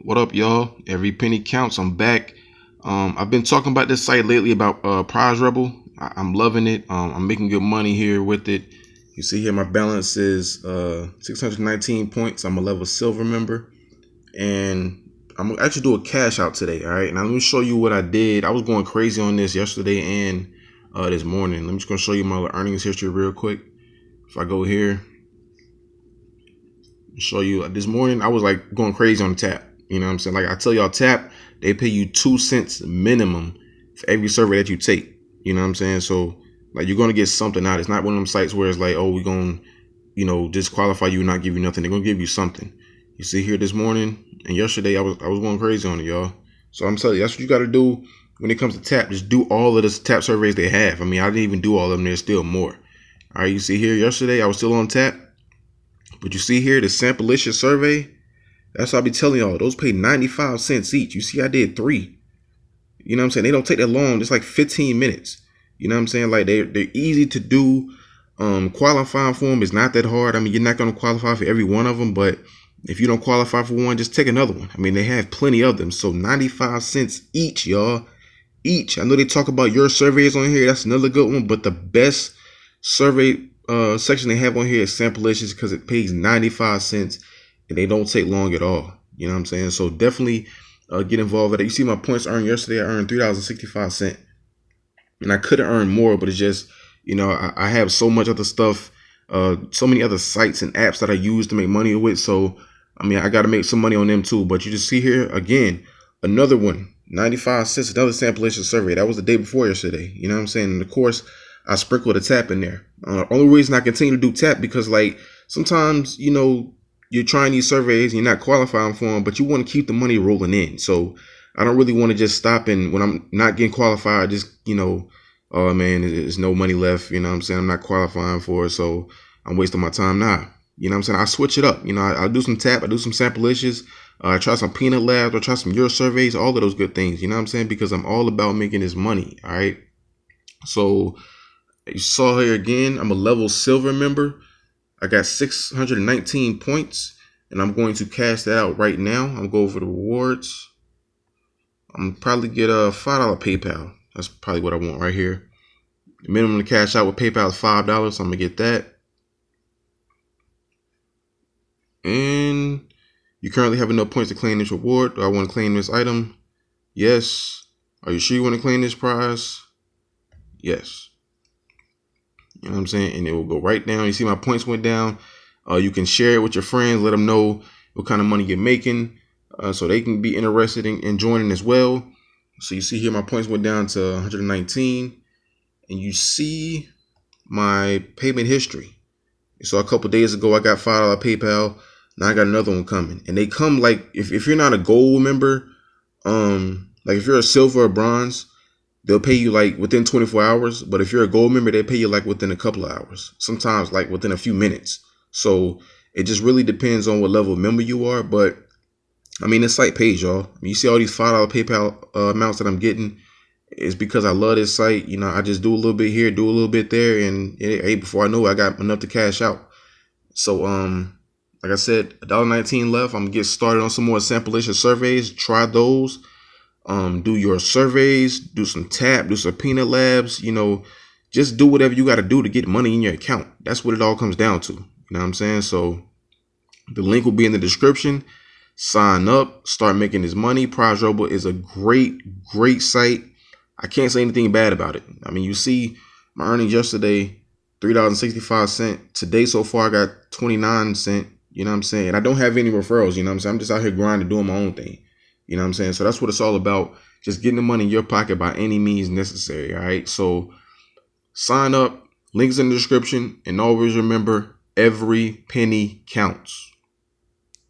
What up, y'all? Every penny counts. I'm back. I've been talking about this site lately about Prizerebel. I'm loving it. I'm making good money here with it. You see here my balance is 619 points. I'm a level silver member, and I'm gonna actually do a cash out today. All right, now let me show you what I did. I was going crazy on this yesterday and this morning. I'm just gonna show you my earnings history real quick. If I go here, show you this morning, I was like going crazy on the tap. You know what I'm saying? Like I tell y'all, tap, they pay you 2 cents minimum for every survey that you take. You know what I'm saying? So like you're gonna get something out. It's not one of them sites where it's like, oh, we're gonna, disqualify you and not give you nothing. They're gonna give you something. You see here this morning and yesterday, I was going crazy on it, y'all. So I'm telling you, that's what you got to do when it comes to tap. Just do all of the tap surveys they have. I mean, I didn't even do all of them. There's still more. All right, you see here yesterday, I was still on tap. But you see here, the Samplicious survey, that's what I'll be telling y'all. Those pay 95 cents each. You see, I did 3. You know what I'm saying? They don't take that long. It's like 15 minutes. You know what I'm saying? Like they're easy to do. Qualifying for them is not that hard. I mean, you're not going to qualify for every one of them, but if you don't qualify for one, just take another one. I mean, they have plenty of them. So 95 cents each, y'all. Each. I know they talk about your surveys on here. That's another good one. But the best survey section they have on here is Samplicious because it pays 95 cents and they don't take long at all. You know what I'm saying? So definitely get involved with it. You see my points earned yesterday. I earned $3.65, and I could have earned more, but it's just, I have so much other stuff, so many other sites and apps that I use to make money with. So I mean, I got to make some money on them too. But you just see here again, another one, 95 cents, another Samplicious survey. That was the day before yesterday. You know what I'm saying? And of course, I sprinkled a tap in there. Only reason I continue to do tap because like sometimes, you're trying these surveys and you're not qualifying for them, but you want to keep the money rolling in. So I don't really want to just stop and when I'm not getting qualified, just, oh man, there's no money left. You know what I'm saying? I'm not qualifying for it. So I'm wasting my time now. You know what I'm saying? I switch it up. I'll do some tap. I do some Samplicious. I try some peanut labs. I try some your surveys, all of those good things. You know what I'm saying? Because I'm all about making this money. All right. So you saw here again, I'm a level silver member. I got 619 points, and I'm going to cash that out right now. I'm going to go over the rewards. I'm probably get a $5 PayPal. That's probably what I want right here. The minimum to cash out with PayPal is $5, so I'm going to get that. And you currently have enough points to claim this reward. Do I want to claim this item? Yes. Are you sure you want to claim this prize? Yes. You know what I'm saying? And it will go right down. You see my points went down. You can share it with your friends. Let them know what kind of money you're making so they can be interested in joining as well. So you see here my points went down to 119. And you see my payment history. So a couple days ago, I got $5 PayPal. Now I got another one coming. And they come like, if you're not a gold member, like if you're a silver or bronze, they'll pay you like within 24 hours. But if you're a gold member, they pay you like within a couple of hours, sometimes like within a few minutes. So it just really depends on what level of member you are. But I mean, this site pays, y'all. I mean, you see all these $5 PayPal amounts that I'm getting. It's because I love this site. I just do a little bit here, do a little bit there. And hey, before I know it, I got enough to cash out. So, like I said, $1.19 left. I'm gonna get started on some more Samplicious surveys. Try those. Do your surveys, do some tap, do some peanut labs, just do whatever you got to do to get money in your account. That's what it all comes down to. You know what I'm saying? So the link will be in the description. Sign up, start making this money. Prizerebel is a great, great site. I can't say anything bad about it. I mean, you see my earnings yesterday, $3.65. Today so far, I got 29 cents. You know what I'm saying? And I don't have any referrals. You know what I'm saying? I'm just out here grinding, doing my own thing. You know what I'm saying? So that's what it's all about. Just getting the money in your pocket by any means necessary. All right. So sign up. Links in the description. And always remember, every penny counts.